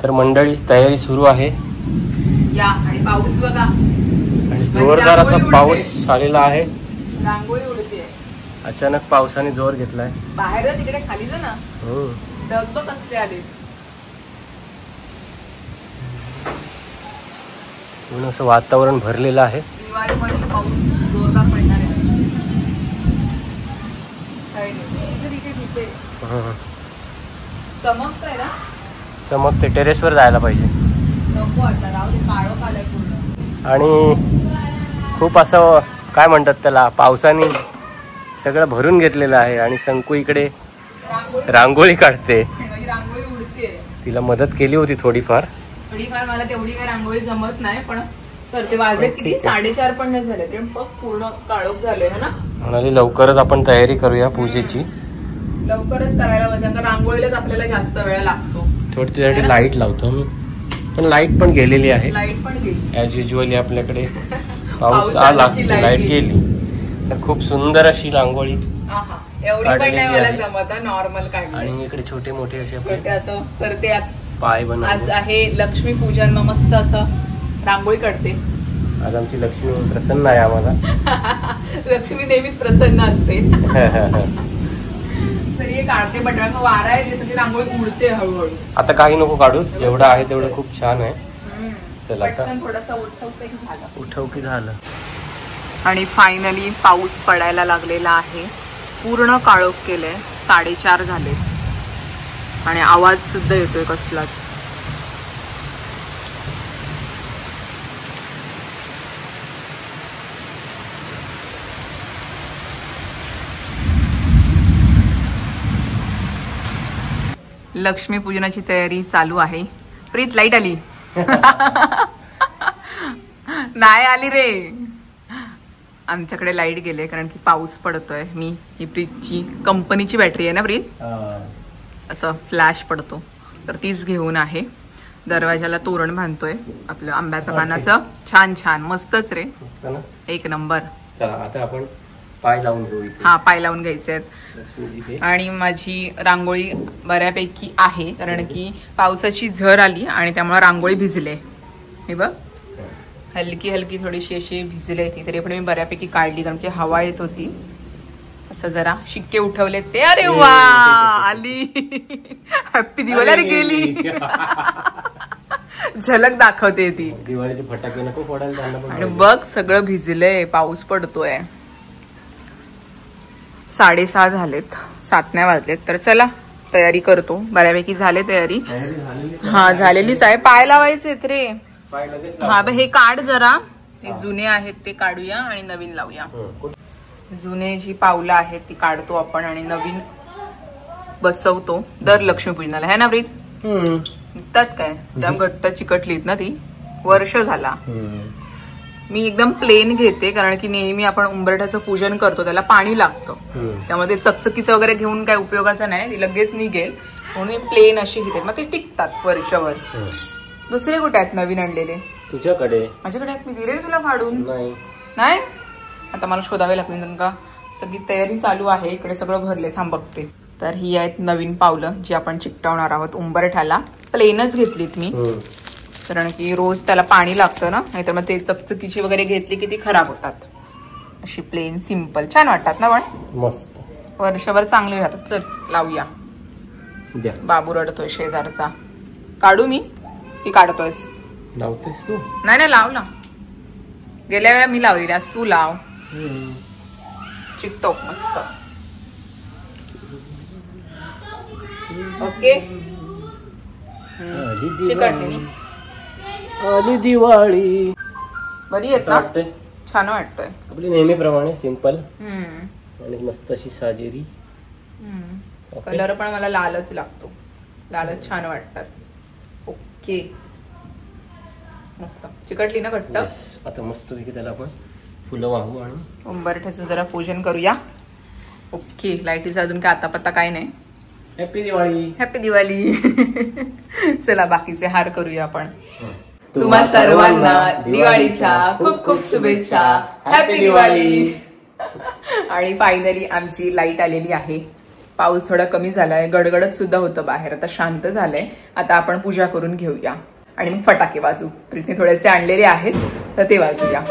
तर मंडळी तयारी सुरू आहे या. आणि पाऊस बघा, आणि जोरदार असा पाऊस आलेला आहे. रांगोळी उडते. अचानक पावसाने जोर घेतलाय. बाहेर तिकडे खाली जा ना, ढग कसले आले. म्हणून असं वातावरण भरलेलं आहे. दिवाळीमध्ये पाऊस जोरदार पडणार आहे. चमकतंय ना, चमकते. टेरेसवर जायला पाहिजे. नको आता, राहू दे. काळोख आलाय पूर्ण. आणि खूप असं काय म्हणतात त्याला, पावसाने सगळं भरून घेतलेलं आहे. आणि शंकू इकडे रांगोळी काढते. रांगोळी उडते. तिला मदत केली होती थोडीफार. मला तेवढी काही रांगोळी जमत नाही, पण करते. वाजले किती, 4:30 पण नाही झाले तरी पूर्ण काळोख झाले ना. म्हणाली लवकरच आपण तयारी करूया पूजेची. लवकरच करायला पाहिजे, कारण रांगोळीलाच आपल्याला जास्त वेळ लागतो. थोडी त्यासाठी लाईट लावतो मी, पण लाईट पण गेलेली आहे. लाईट पण गेली ॲज युजली. आपल्याकडे पाऊस आला की लाईट गेली. तर खूप सुंदर अशी रांगोळी एवढी पण नाही मला जमत, नॉर्मल काढली. आणि इकडे छोटे मोठे असे छोटे असं करते. आज पाय बनवते. आज आहे लक्ष्मी पूजन, मग मस्त असं रांगोळी काढते. आज आमची लक्ष्मी प्रसन्न आहे आम्हाला. लक्ष्मी नेहमीच प्रसन्न असते. तरी हे काढते, बट वारा आहे त्यासाठी रांगोळी उडते हळूहळू. आता काही नको काढूस, जेवढं आहे तेवढं खूप छान आहे. चला आता थोडंसं उठव की झालं. आणि फायनली पाऊस पडायला लागलेला आहे. पूर्ण काळोख केलंय. 4:30 झाले आणि आवाज सुद्धा येतोय कसलाच. लक्ष्मी पूजनाची तयारी चालू आहे. प्रीत, लाईट आली. नाही आली रे. आमच्याकडे लाईट गेले कारण की पाऊस पडतोय. ही प्रीतची कंपनीची बॅटरी आहे ना प्रीत, असं फ्लॅश पडतो, तर तीच घेऊन आहे. दरवाजाला तोरण बांधतोय आपलं आंब्याचं पानाचं. छान छान, मस्तच रे, एक नंबर. चला आता आपण पाय लावून घेऊ. हा, पाय लावून घ्यायचे आहेत. आणि माझी रांगोळी बऱ्यापैकी आहे, कारण की पावसाची झर आली आणि त्यामुळे रांगोळी भिजले. हे बघ, हलकी हलकी थोडीशी अशी भिजले ती, तरी पण मी बऱ्यापैकी काढली कारण की हवा येत होती. असं जरा शिक्के उठवले ते. अरे वा, आली. हॅप्पी दिवाळी. अरे गेली. झलक दाखवते ती. दिवाळीचे फटाके नको फोडायला. आणि बघ सगळं भिजलंय, पाऊस पडतोय. 6:30 झालेत, 7 नाही वाजलेत. तर चला तयारी करतो. बऱ्यापैकी झाले तयारी. हा, झालेलीच आहे. पाय लावायचेत रे. हा, हे काढ जरा. हे जुने आहेत ते काढूया आणि नवीन लावूया. जुने जी पावलं आहेत ती काढतो आपण आणि नवीन बसवतो दर लक्ष्मीपूजनाला. है ना प्रीत? निघतात काय, एकदम घट्ट चिकटलीत ना ती. वर्ष झाला. मी एकदम प्लेन घेते, कारण की नेहमी आपण उंबरठ्याचं पूजन करतो, त्याला पाणी लागतं. त्यामध्ये चकचकीचं वगैरे घेऊन काय उपयोगाचं नाही, ती लगेच निघेल. म्हणून प्लेन अशी घेते, मग ते टिकतात वर्षभर. दुसरे कुठे आहेत नवीन आणलेले? तुझ्याकडे? माझ्याकडे आहेत. मी दिले तुला फाडून. नाही, आता मला शोधावे लागतील, कारण का सगळी तयारी चालू आहे. इकडे सगळं भरले, थांब बघते. तर ही आहेत नवीन पावलं जी आपण चिकटवणार आहोत उंबरठ्याला. प्लेनच घेतलीत मी, कारण की रोज त्याला पाणी लागतं ना, नाहीतर मग ते चकचकीची वगैरे घेतली की ती खराब होतात. अशी प्लेन सिंपल छान वाटतात ना, पण मस्त वर्षभर चांगले राहतात. चल लावूया. बाबू रडतोय शेजारचा. काढू मी की काढतोयस? लावतेस तू? नाही, लाव ना. गेल्या वेळा मी लावलेली, आज तू लाव. चिकटो मस्त. ओके, चिकटली. आली दिवाळी. बरी येत ना? छान वाटतोय. आपली नेहमीप्रमाणे सिंपल आणि मस्त अशी साजेरी. कलर पण मला लालच लागतो. लालच छान वाटतात. ओके, मस्त चिकटली ना घट्ट. आता मस्त पैकी त्याला आपण फुलं वाहू आणि उंबरठ्याचं जरा पूजन करूया. ओके, लाईटीचा अजून काय आता पत्ता काय नाही. हॅपी दिवाळी. हॅपी दिवाळी. चला बाकीचे हार करूया आपण. तुम्हा सर्वांना दिवाळीच्या खूप खूप शुभेच्छा. हॅपी दिवाळी. आणि फायनली आमची लाईट आलेली आहे. पाऊस थोडा कमी झालाय, गडगडत सुद्धा होतं बाहेर, आता शांत झालंय. आता आपण पूजा करून घेऊया आणि मग फटाके वाजू. प्रीतीने थोडेसे आणलेले आहेत तर ते वाजूया.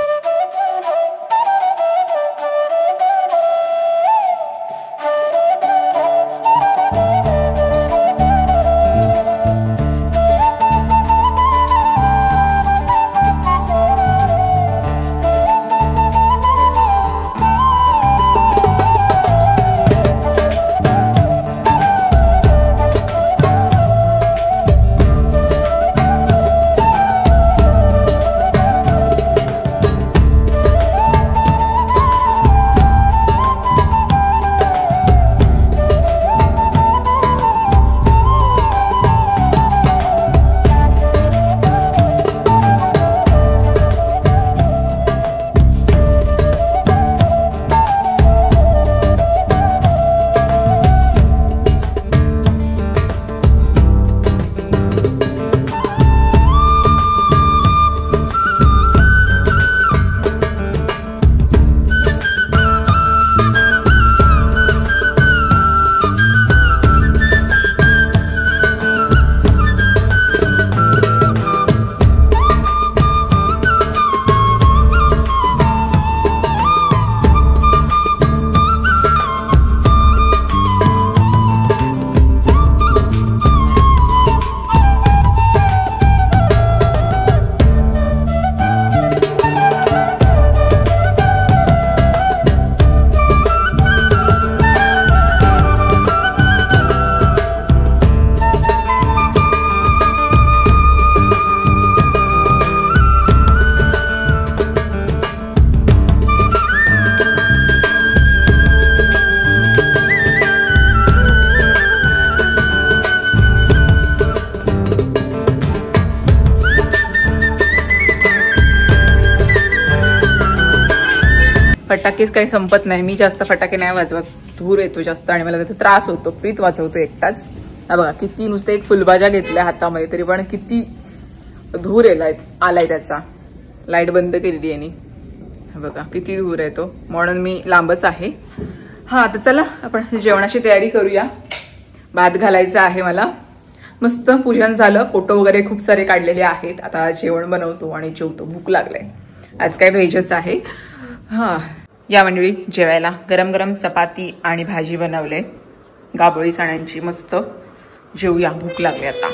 फटाकेच काही संपत नाही. मी जास्त फटाके नाही वाजवत, धूर येतो जास्त आणि मला त्याचा त्रास होतो. प्रीत वाजवतो एकटाच. हा बघा किती, नुसतं एक फुलबाजा घेतल्या हातामध्ये तरी पण किती धूर आलाय त्याचा. लाईट बंद केलेली आहे. बघा किती धूर येतो, म्हणून मी लांबच आहे. हा आता चला आपण जेवणाची तयारी करूया. भात घालायचा आहे मला. मस्त पूजन झालं, फोटो वगैरे खूप सारे काढलेले आहेत. आता जेवण बनवतो आणि जेवतो, भूक लागलाय. आज काय व्हेजच आहे. हा या मंडळी जेवायला गरम गरम चपाती आणि भाजी बनवले गाबोळी चण्यांची. मस्त जेवूया, भूक लागली आता.